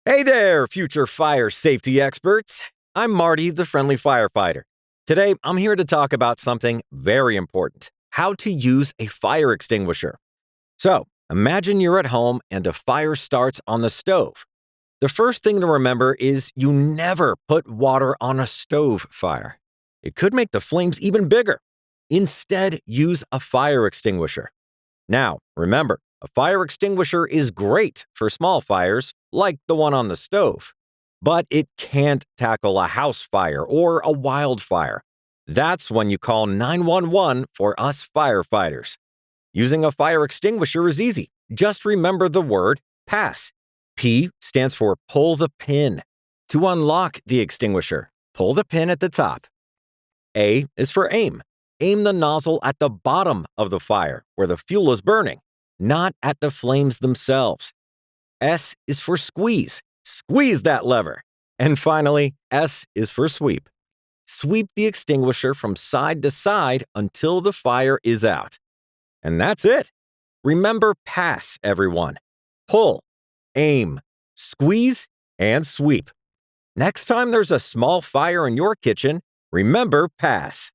Hey there, future fire safety experts. I'm Marty, the friendly firefighter. Today, I'm here to talk about something very important: how to use a fire extinguisher. So, imagine you're at home and a fire starts on the stove. The first thing to remember is you never put water on a stove fire. It could make the flames even bigger. Instead, use a fire extinguisher. Now, remember, a fire extinguisher is great for small fires, like the one on the stove, but it can't tackle a house fire or a wildfire. That's when you call 911 for us firefighters. Using a fire extinguisher is easy. Just remember the word pass. P stands for pull the pin. To unlock the extinguisher, pull the pin at the top. A is for aim. Aim the nozzle at the bottom of the fire where the fuel is burning, not at the flames themselves. S is for squeeze. Squeeze that lever. And finally, S is for sweep. Sweep the extinguisher from side to side until the fire is out. And that's it. Remember pass, everyone. Pull, aim, squeeze, and sweep. Next time there's a small fire in your kitchen, remember pass.